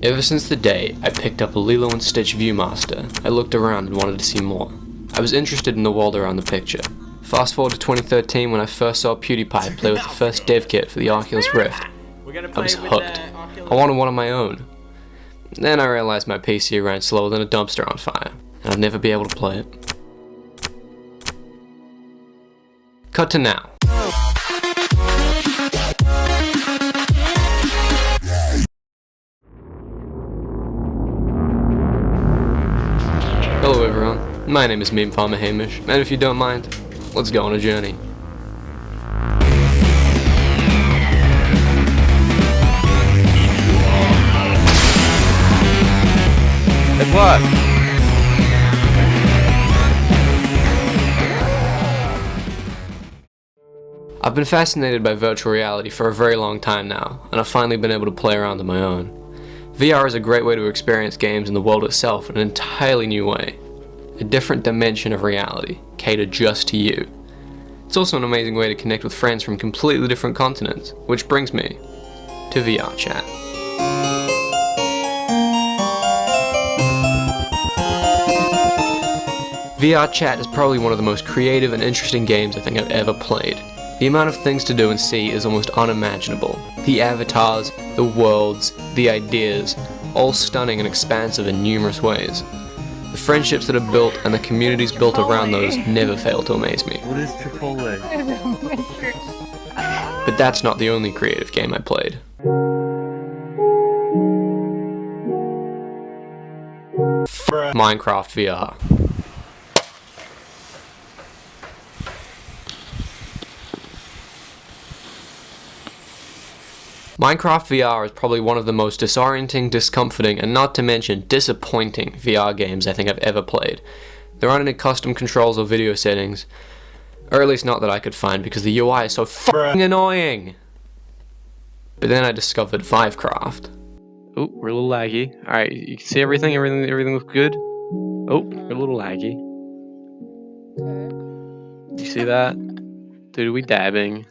Ever since the day I picked up a Lilo and Stitch Viewmaster, I looked around and wanted to see more. I was interested in the world around the picture. Fast forward to 2013 when I first saw PewDiePie play with the first dev kit for the Oculus Rift. I was hooked. I wanted one of my own. Then I realized my PC ran slower than a dumpster on fire, and I'd never be able to play it. Cut to now. Hello everyone, my name is Meme Farmer Hamish, and if you don't mind, let's go on a journey. It worked! I've been fascinated by virtual reality for a very long time now, and I've finally been able to play around on my own. VR is a great way to experience games and the world itself in an entirely new way. A different dimension of reality, catered just to you. It's also an amazing way to connect with friends from completely different continents, which brings me to VR Chat. VR Chat is probably one of the most creative and interesting games I think I've ever played. The amount of things to do and see is almost unimaginable. The avatars, the worlds, the ideas, all stunning and expansive in numerous ways. The friendships that are built and the communities built around those never fail to amaze me. What is Chipotle? But that's not the only creative game I played. Minecraft VR. Minecraft VR is probably one of the most disorienting, discomforting, and not to mention disappointing VR games I think I've ever played. There aren't any custom controls or video settings, or at least not that I could find because the UI is so f***ing annoying! But then I discovered Vivecraft. Oh, we're a little laggy. Alright, you can see everything looks good? Oh, we're a little laggy. You see that? Dude, are we dabbing?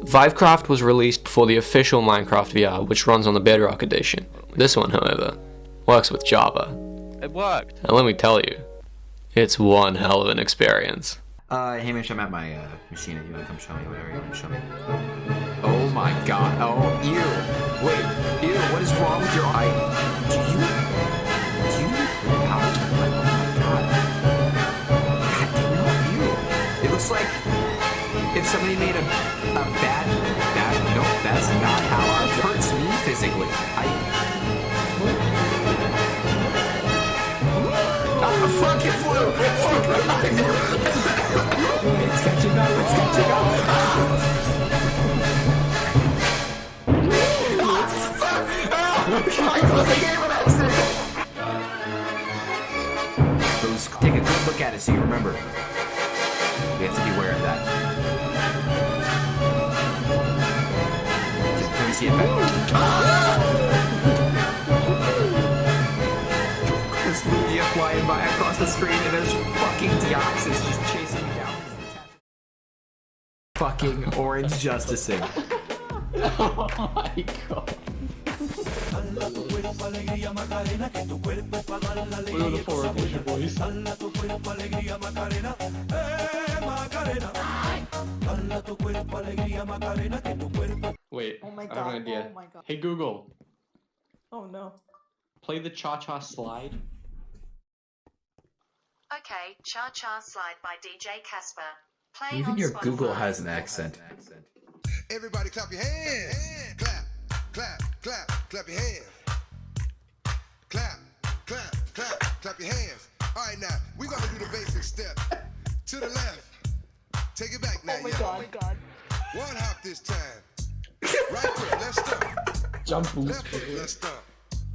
Vivecraft was released before the official Minecraft VR, which runs on the Bedrock edition. This one, however, works with Java. It worked! And let me tell you, it's one hell of an experience. Hamish, I'm at my machine. If you want to come show me whatever you want to show me. Oh my god. Oh, ew. Wait, ew, what is wrong with your eye? Do you how? Oh my god. God damn, ew. It looks like if somebody made a bad, no, that's not how it hurts me physically. Fuck it, flew! It's catching up, it's catching up! Take a good look at it so you remember. We have to be aware of that. Let me see it back. There's Lugia flying by across the screen and there's fucking Dioxys just chasing me down. Fucking orange justicing. Oh my god. Wait, Oh my god. I have an idea. Oh my god. Hey Google, Oh no. play the Cha-Cha Slide. Okay, Cha-Cha Slide by DJ Casper. Playing Even on your Spotify. Google has an accent. Everybody clap your hands. Clap, clap, clap, clap your hands. Clap, clap, clap, clap your hands. All right, now, we're going to do the basic step. To the left. Take it back now, Oh my y'all. god. Oh my god. One hop this time. Right foot, let's stomp. Jump Left foot, let's stomp.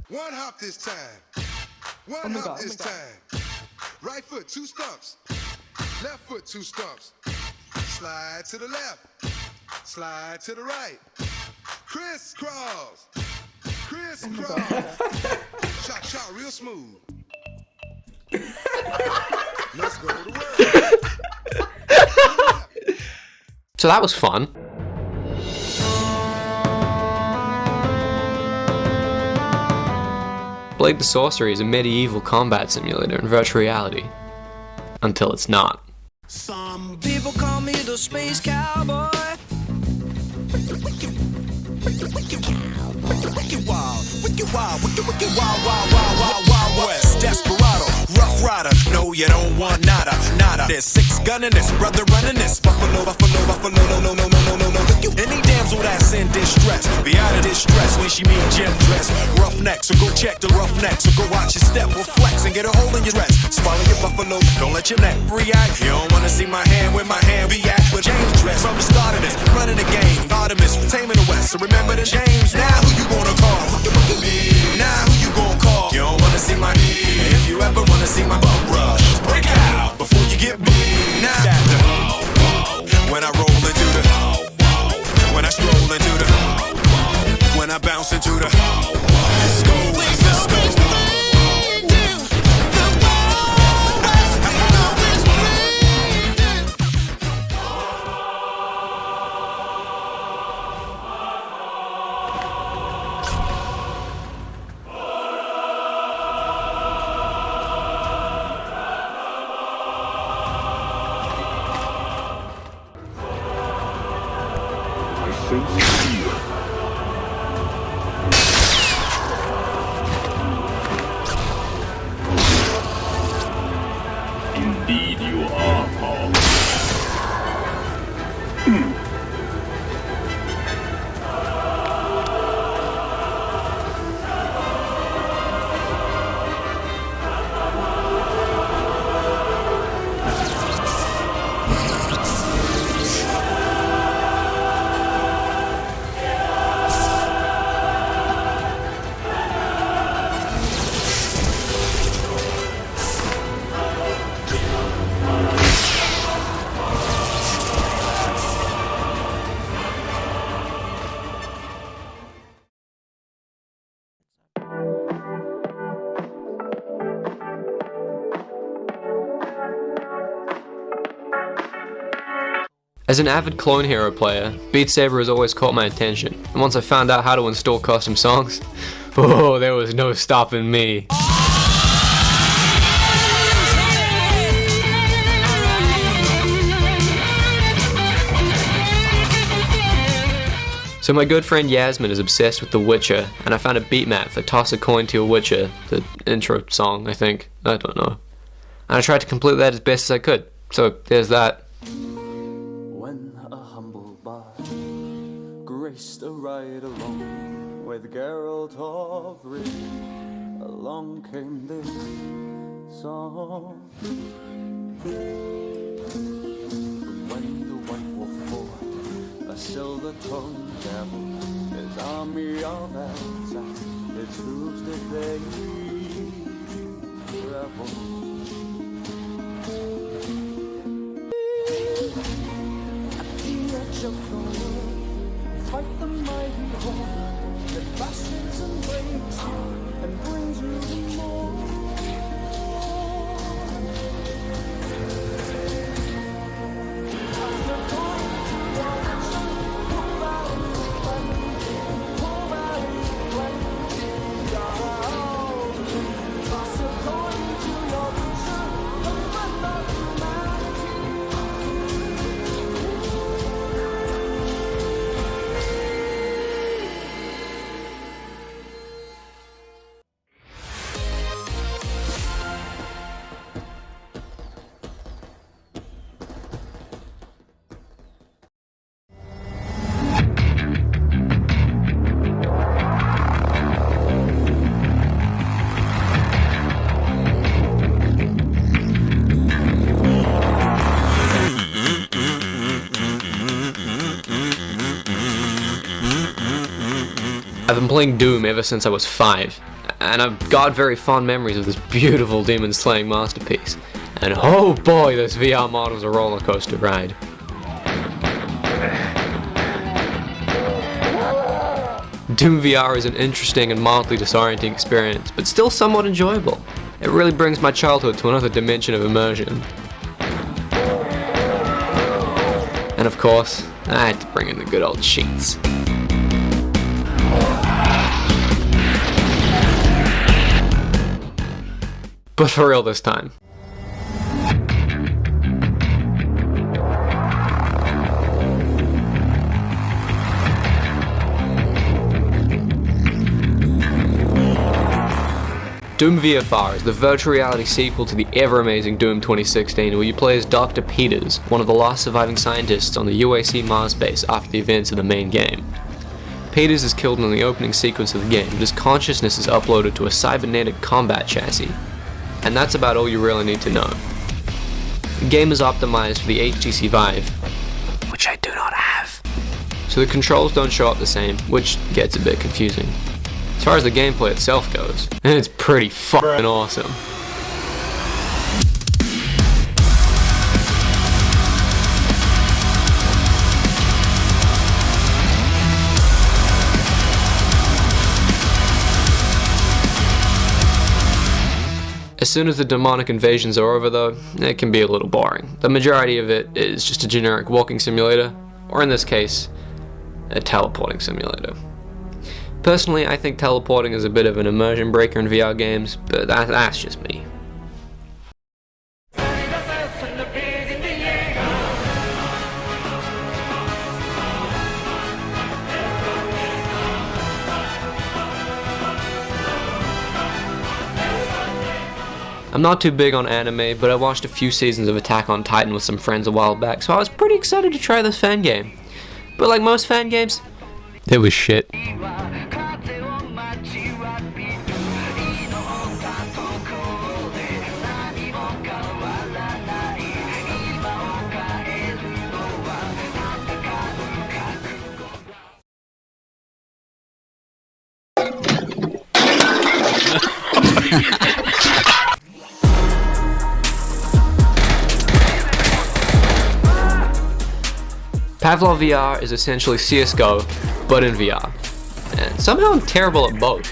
One hop this time. One my hop god, oh this my god. time. Right foot, 2 stumps. Left foot, 2 stumps. Slide to the left. Slide to the right. Crisscross. Crisscross. Cha-cha, real smooth. Let's go to work. So that was fun. Blade the Sorcery is a medieval combat simulator in virtual reality. Until it's not. Some people call me the space cowboy. Wicked wild west, desperado, rough rider. No, you don't want nada. There's 6 gunning this, brother running this. Buffalo, no. Any damsel that's in distress, be out of distress when she meet gym dress. Rough neck, so go check the rough neck. So go watch your step, or flex and get a hole in your dress. Swallow your buffalo, don't let your neck react. You don't wanna see my hand where my hand be at. With James dress from the start of this, running the game. Artemis, taming the West. So remember the James. Now who you gonna call? Now who you gonna call? You don't wanna see my knee. If you ever wanna see my bum rush, break out before you get beat. Now when I roll into the, when I stroll into the, when I bounce into the, let's go, let's go. Indeed you are, Paul. As an avid Clone Hero player, Beat Saber has always caught my attention, and once I found out how to install custom songs, oh, there was no stopping me. So my good friend Yasmin is obsessed with The Witcher, and I found a beat map for Toss a Coin to a Witcher, the intro song, I think. I don't know. And I tried to complete that as best as I could, so there's that. When a humble bard graced a ride along with Geralt of Riv, along came this song. When the White Wolf fought a silver-tongued devil, his army of elves, his hooves did they revel. Fight the mighty horde that bastards and breaks and brings you the more. I've been playing Doom ever since I was 5, and I've got very fond memories of this beautiful demon-slaying masterpiece. And oh boy, this VR mod was a roller coaster ride. Doom VR is an interesting and mildly disorienting experience, but still somewhat enjoyable. It really brings my childhood to another dimension of immersion. And of course, I had to bring in the good old cheats. But for real this time. Doom VFR is the virtual reality sequel to the ever-amazing Doom 2016, where you play as Dr. Peters, one of the last surviving scientists on the UAC Mars base after the events of the main game. Peters is killed in the opening sequence of the game, but his consciousness is uploaded to a cybernetic combat chassis. And that's about all you really need to know. The game is optimized for the HTC Vive, which I do not have. So the controls don't show up the same, which gets a bit confusing. As far as the gameplay itself goes, it's pretty fucking awesome. As soon as the demonic invasions are over though, it can be a little boring. The majority of it is just a generic walking simulator, or in this case, a teleporting simulator. Personally, I think teleporting is a bit of an immersion breaker in VR games, but that's just me. I'm not too big on anime, but I watched a few seasons of Attack on Titan with some friends a while back, so I was pretty excited to try this fan game. But like most fan games, it was shit. Pavlov VR is essentially CSGO, but in VR. And somehow I'm terrible at both.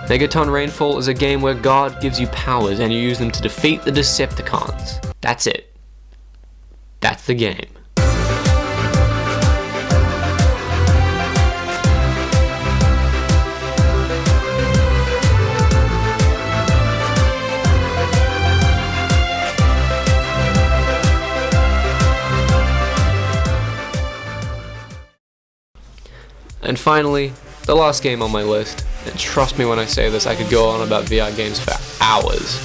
Megaton Rainfall is a game where God gives you powers and you use them to defeat the Decepticons. That's it. That's the game. And finally, the last game on my list, and trust me when I say this, I could go on about VR games for hours.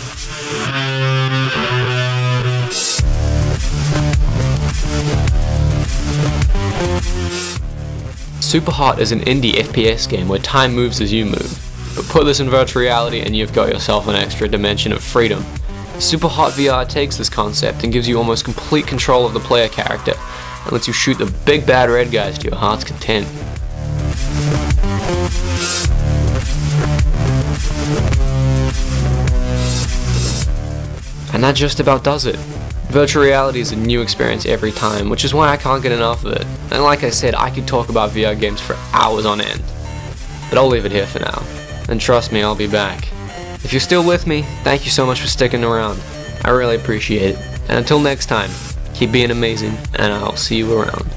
Superhot is an indie FPS game where time moves as you move, but put this in virtual reality and you've got yourself an extra dimension of freedom. Superhot VR takes this concept and gives you almost complete control of the player character, and lets you shoot the big bad red guys to your heart's content. And that just about does it. Virtual reality is a new experience every time, which is why I can't get enough of it. And like I said, I could talk about VR games for hours on end. But I'll leave it here for now. And trust me, I'll be back. If you're still with me, thank you so much for sticking around. I really appreciate it. And until next time, keep being amazing, and I'll see you around.